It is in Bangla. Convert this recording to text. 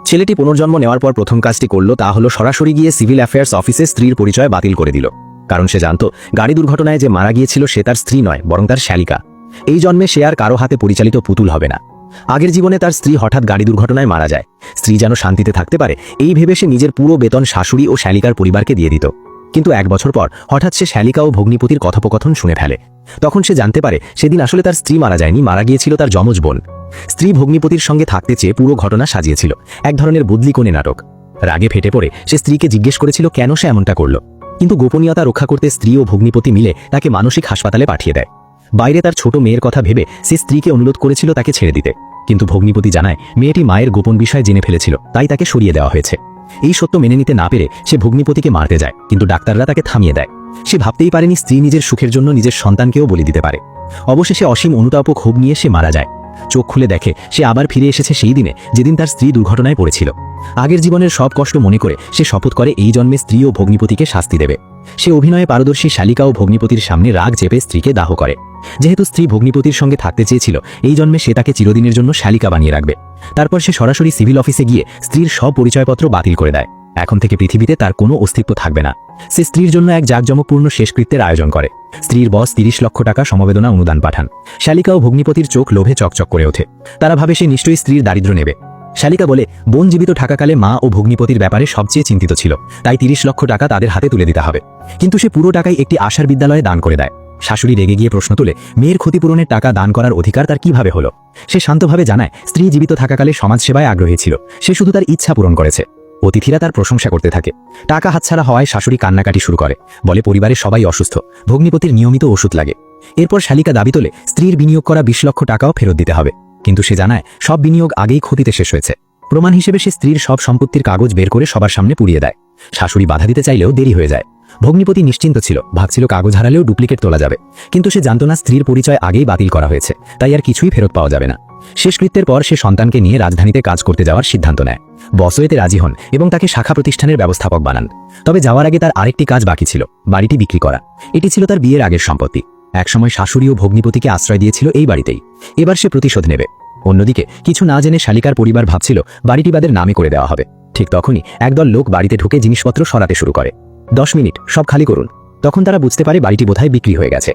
ছেলেটি পুনর্জন্ম নেওয়ার পর প্রথম কাজটি করল তা হলো সরাসরি গিয়ে সিভিল অ্যাফেয়ার্স অফিসে স্ত্রীর পরিচয় বাতিল করে দিল। কারণ সে জানত গাড়ি দুর্ঘটনায় যে মারা গিয়েছিল সে তার স্ত্রী নয়, বরং তার শ্যালিকা। এই জন্মে সে আর কারো হাতে পরিচালিত পুতুল হবে না। আগের জীবনে তার স্ত্রী হঠাৎ গাড়ি দুর্ঘটনায় মারা যায়। স্ত্রী যেন শান্তিতে থাকতে পারে এই ভেবে সে নিজের পুরো বেতন শাশুড়ি ও শ্যালিকার পরিবারকে দিয়ে দিত। কিন্তু 1 বছর পর হঠাৎ সে শ্যালিকা ও ভগ্নিপতির কথোপকথন শুনে ফেলে। তখন সে জানতে পারে সেদিন আসলে তার স্ত্রী মারা যায়নি, মারা গিয়েছিল তার যমজ বোন। স্ত্রী ভগ্নিপতির সঙ্গে থাকতে চেয়ে পুরো ঘটনা সাজিয়েছিল, এক ধরনের বদলি কোণে নাটক। রাগে ফেটে পড়ে সে স্ত্রীকে জিজ্ঞেস করেছিল কেন সে এমনটা করল, কিন্তু গোপনীয়তা রক্ষা করতে স্ত্রী ও ভগ্নিপতি মিলে তাকে মানসিক হাসপাতালে পাঠিয়ে দেয়। বাইরে তার ছোট মেয়ের কথা ভেবে সে স্ত্রীকে অনুরোধ করেছিল তাকে ছেড়ে দিতে, কিন্তু ভগ্নিপতি জানায় মেয়েটি মায়ের গোপন বিষয় জেনে ফেলেছিল, তাই তাকে সরিয়ে দেওয়া হয়েছে। এই সত্য মেনে নিতে না পেরে সে ভগ্নিপতিকে মারতে যায়, কিন্তু ডাক্তাররা তাকে থামিয়ে দেয়। সে ভাবতেই পারেনি স্ত্রী নিজের সুখের জন্য নিজের সন্তানকেও বলি দিতে পারে। অবশেষে অসীম অনুতাপ ও ক্ষোভ নিয়ে সে মারা যায়। চোখ খুলে দেখে সে আবার ফিরে এসেছে সেই দিনে যেদিন তার স্ত্রী দুর্ঘটনায় পড়েছিল। আগের জীবনের সব কষ্ট মনে করে সে শপথ করে এই জন্মে স্ত্রী ও ভগ্নিপতিকে শাস্তি দেবে। সে অভিনয়ে পারদর্শী শ্যালিকা ও ভগ্নিপতির সামনে রাগ চেপে স্ত্রীকে দাহ করে। যেহেতু স্ত্রী ভগ্নিপতির সঙ্গে থাকতে চেয়েছিল, এই জন্মে সে তাকে চিরদিনের জন্য শ্যালিকা বানিয়ে রাখবে। তারপর সে সরাসরি সিভিল অফিসে গিয়ে স্ত্রীর সব পরিচয়পত্র বাতিল করে দেয়। এখন থেকে পৃথিবীতে তার কোনো অস্তিত্ব থাকবে না। সে স্ত্রীর জন্য এক জাঁকজমকপূর্ণ শেষকৃত্যের আয়োজন করে। স্ত্রীর বস 30 লক্ষ টাকা সমবেদনা অনুদান পাঠান। শ্যালিকা ও ভগ্নিপতির চোখ লোভে চকচক করে ওঠে। তারা ভাবে সে নিশ্চয়ই স্ত্রীর দারিদ্র্য নেবে। শ্যালিকা বলে বোন জীবিত থাকাকালে মা ও ভগ্নিপতির ব্যাপারে সবচেয়ে চিন্তিত ছিল, তাই 30 লক্ষ টাকা তাদের হাতে তুলে দিতে হবে। কিন্তু সে পুরো টাকাই একটি আশার বিদ্যালয়ে দান করে দেয়। শাশুড়ি রেগে গিয়ে প্রশ্ন তুলে মেয়ের ক্ষতিপূরণের টাকা দান করার অধিকার তার কিভাবে হলো। সে শান্তভাবে জানায় স্ত্রী জীবিত থাকাকালে সমাজসেবায় আগ্রহী ছিল, সে শুধু তার ইচ্ছা পূরণ করেছে। অতিথিরা তার প্রশংসা করতে থাকে। টাকা হাতছাড়া হওয়ায় শাশুড়ি কান্নাকাটি শুরু করে, বলে পরিবারের সবাই অসুস্থ, ভগ্নিপতির নিয়মিত ওষুধ লাগে। এরপর শ্যালিকা দাবি তোলে স্ত্রীর বিনিয়োগ করা 20 লক্ষ টাকাও ফেরত দিতে হবে। কিন্তু সে জানায় সব বিনিয়োগ আগেই ক্ষতিতে শেষ হয়েছে। প্রমাণ হিসেবে সে স্ত্রীর সব সম্পত্তির কাগজ বের করে সবার সামনে পুড়িয়ে দেয়। শাশুড়ি বাধা দিতে চাইলেও দেরি হয়ে যায়। ভগ্নিপতি নিশ্চিন্ত ছিল, ভাবছিল কাগজ হারালেও ডুপ্লিকেট তোলা যাবে। কিন্তু সে জানত না স্ত্রীর পরিচয় আগেই বাতিল করা হয়েছে, তাই আর কিছুই ফেরত পাওয়া যাবে না। শেষকৃত্যের পর সে সন্তানকে নিয়ে রাজধানীতে কাজ করতে যাওয়ার সিদ্ধান্ত নেয়। বসও এতে রাজি হন এবং তাকে শাখা প্রতিষ্ঠানের ব্যবস্থাপক বানান। তবে যাওয়ার আগে তার আরেকটি কাজ বাকি ছিল, বাড়িটি বিক্রি করা। এটি ছিল তার বিয়ের আগের সম্পত্তি। একসময় শাশুড়ি ও ভগ্নিপতিকে আশ্রয় দিয়েছিল এই বাড়িতেই। এবার সে প্রতিশোধ নেবে। অন্যদিকে কিছু না জেনে শ্যালিকার পরিবার ভাবছিল বাড়িটি তাদের নামে করে দেওয়া হবে। ঠিক তখনই একদল লোক বাড়িতে ঢুকে জিনিসপত্র সরাতে শুরু করে। 10 মিনিট, সব খালি করুন। তখন তারা বুঝতে পারে বাড়িটি বোধহয় বিক্রি হয়ে গেছে।